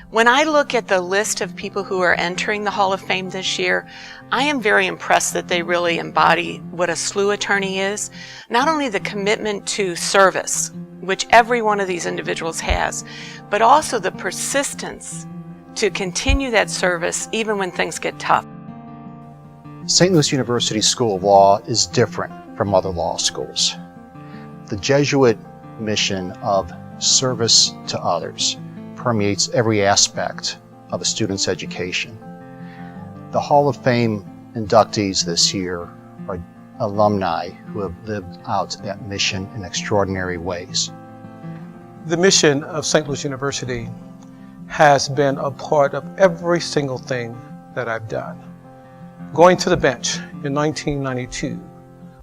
When I look at the list of people who are entering the Hall of Fame this year, I am very impressed that they really embody what a SLU attorney is. Not only the commitment to service, which every one of these individuals has, but also the persistence to continue that service even when things get tough. St. Louis University School of Law is different from other law schools. The Jesuit mission of service to others permeates every aspect of a student's education. The Hall of Fame inductees this year are alumni who have lived out that mission in extraordinary ways. The mission of St. Louis University has been a part of every single thing that I've done. Going to the bench in 1992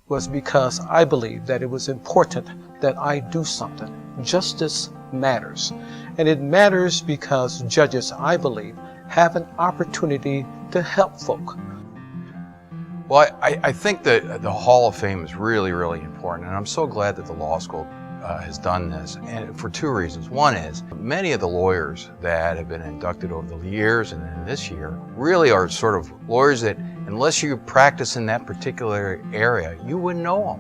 was because I believed that it was important that I do something. Justice matters. And it matters because judges, I believe, have an opportunity to help folk. Well, I think that the Hall of Fame is really, really important, and I'm so glad that the law school has done this, and for two reasons. One is, many of the lawyers that have been inducted over the years and then this year really are sort of lawyers that, unless you practice in that particular area, you wouldn't know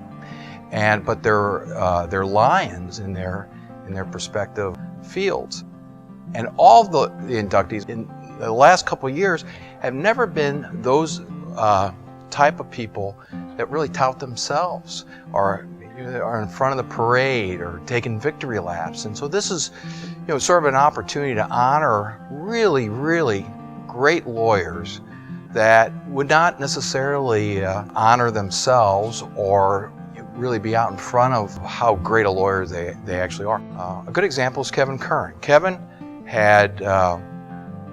them. But they're lions in their respective fields. And all the inductees in the last couple of years have never been those type of people that really tout themselves or are in front of the parade or taking victory laps. And so this is, sort of an opportunity to honor really, really great lawyers that would not necessarily honor themselves or really be out in front of how great a lawyer they actually are. A good example is Kevin Curran. Kevin had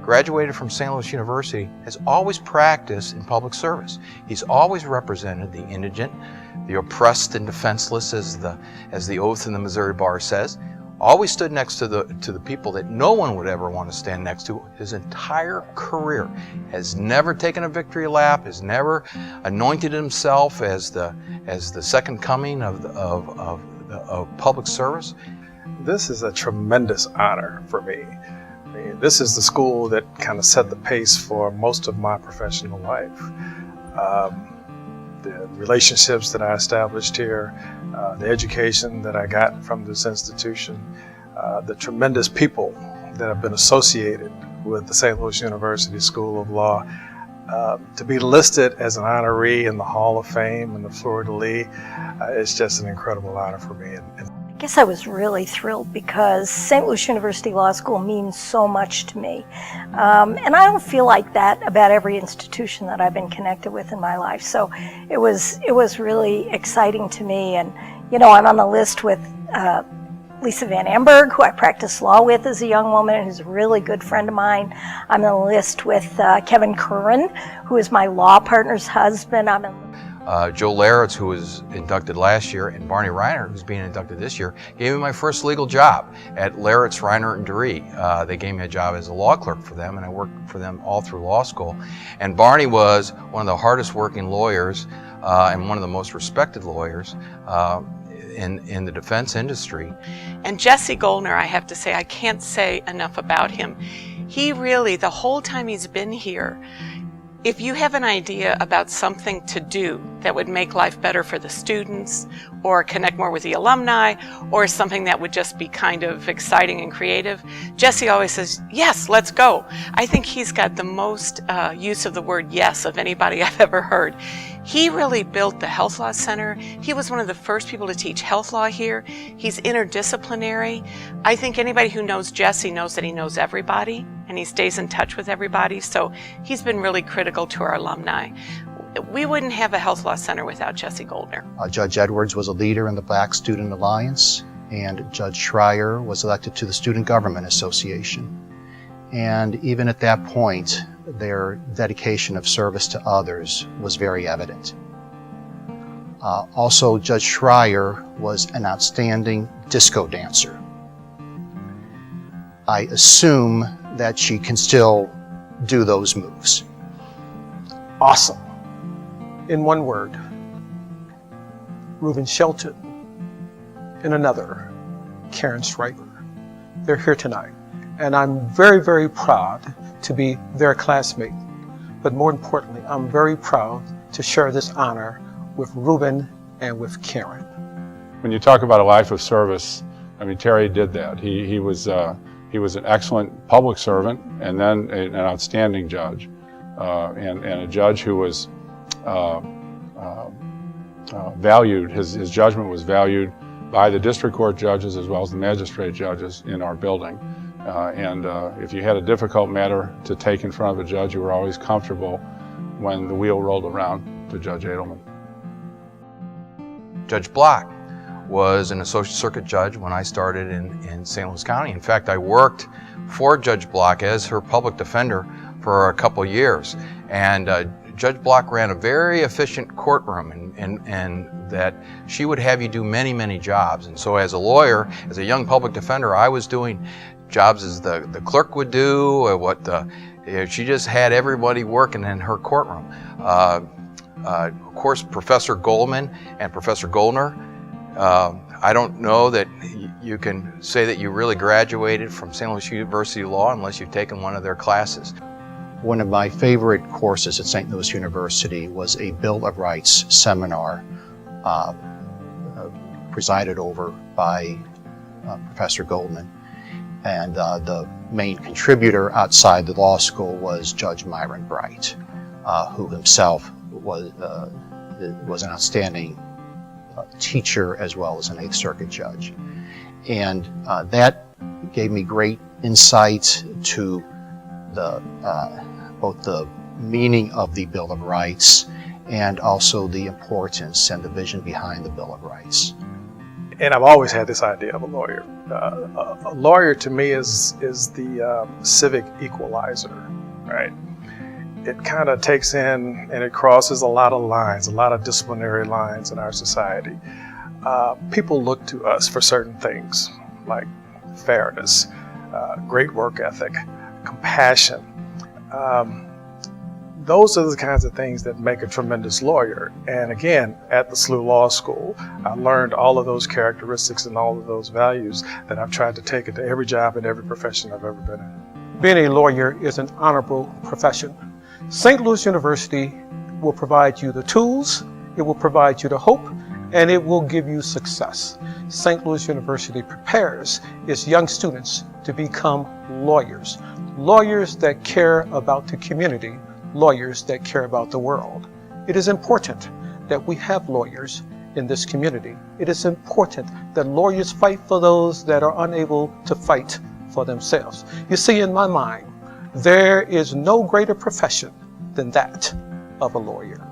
graduated from St. Louis University, has always practiced in public service. He's always represented the indigent, the oppressed and defenseless, as the oath in the Missouri Bar says. Always stood next to the people that no one would ever want to stand next to his entire career. Has never taken a victory lap, has never anointed himself as the second coming of public service. This is a tremendous honor for me. I mean, this is the school that kind of set the pace for most of my professional life. The relationships that I established here, the education that I got from this institution, the tremendous people that have been associated with the St. Louis University School of Law. To be listed as an honoree in the Hall of Fame and the Fleur De Lis, it's just an incredible honor for me. I guess I was really thrilled because St. Louis University Law School means so much to me. And I don't feel like that about every institution that I've been connected with in my life. So it was really exciting to me. And, I'm on the list with Lisa Van Amberg, who I practiced law with as a young woman and who's a really good friend of mine. I'm on the list with Kevin Curran, who is my law partner's husband. Joe Laritz, who was inducted last year, and Barney Reiner, who's being inducted this year, gave me my first legal job at Laritz, Reiner, and DeRee. They gave me a job as a law clerk for them, and I worked for them all through law school. And Barney was one of the hardest working lawyers and one of the most respected lawyers in the defense industry. And Jesse Goldner, I have to say, I can't say enough about him. He really, the whole time he's been here, if you have an idea about something to do that would make life better for the students or connect more with the alumni or something that would just be kind of exciting and creative, Jesse always says, yes, let's go. I think he's got the most use of the word yes of anybody I've ever heard. He really built the Health Law Center. He was one of the first people to teach health law here. He's interdisciplinary. I think anybody who knows Jesse knows that he knows everybody and he stays in touch with everybody. So he's been really critical to our alumni. We wouldn't have a Health Law Center without Jesse Goldner. Judge Edwards was a leader in the Black Student Alliance, and Judge Schreier was elected to the Student Government Association. And even at that point, their dedication of service to others was very evident. Also, Judge Schreier was an outstanding disco dancer. I assume that she can still do those moves. Awesome. In one word, Reuben Shelton. In another, Karen Schreiber. They're here tonight. and I'm very, very proud to be their classmate. But more importantly, I'm very proud to share this honor with Reuben and with Karen. When you talk about a life of service, I mean, Terry did that. He was an excellent public servant, and then an outstanding judge, and a judge who was valued. His judgment was valued by the district court judges as well as the magistrate judges in our building. If you had a difficult matter to take in front of a judge, you were always comfortable when the wheel rolled around to Judge Edelman. Judge Block was an associate circuit judge when I started in St. Louis County. In fact, I worked for Judge Block as her public defender for a couple years. And Judge Block ran a very efficient courtroom, and that she would have you do many, many jobs. And so as a lawyer, as a young public defender, I was doing jobs as the clerk would do, she just had everybody working in her courtroom. Of course, Professor Goldman and Professor Goldner, I don't know that you can say that you really graduated from St. Louis University Law unless you've taken one of their classes. One of my favorite courses at St. Louis University was a Bill of Rights seminar presided over by Professor Goldman. And the main contributor outside the law school was Judge Myron Bright, who himself was an outstanding teacher as well as an Eighth Circuit judge. And that gave me great insight to both the meaning of the Bill of Rights and also the importance and the vision behind the Bill of Rights. And I've always had this idea of a lawyer. A lawyer to me is the civic equalizer, right? It kind of takes in and it crosses a lot of lines, a lot of disciplinary lines in our society. People look to us for certain things like fairness, great work ethic, compassion. Those are the kinds of things that make a tremendous lawyer. And again, at the SLU Law School, I learned all of those characteristics and all of those values that I've tried to take into every job and every profession I've ever been in. Being a lawyer is an honorable profession. St. Louis University will provide you the tools, it will provide you the hope, and it will give you success. St. Louis University prepares its young students to become lawyers. Lawyers that care about the community, lawyers that care about the world. It is important that we have lawyers in this community. It is important that lawyers fight for those that are unable to fight for themselves. You see, in my mind, there is no greater profession than that of a lawyer.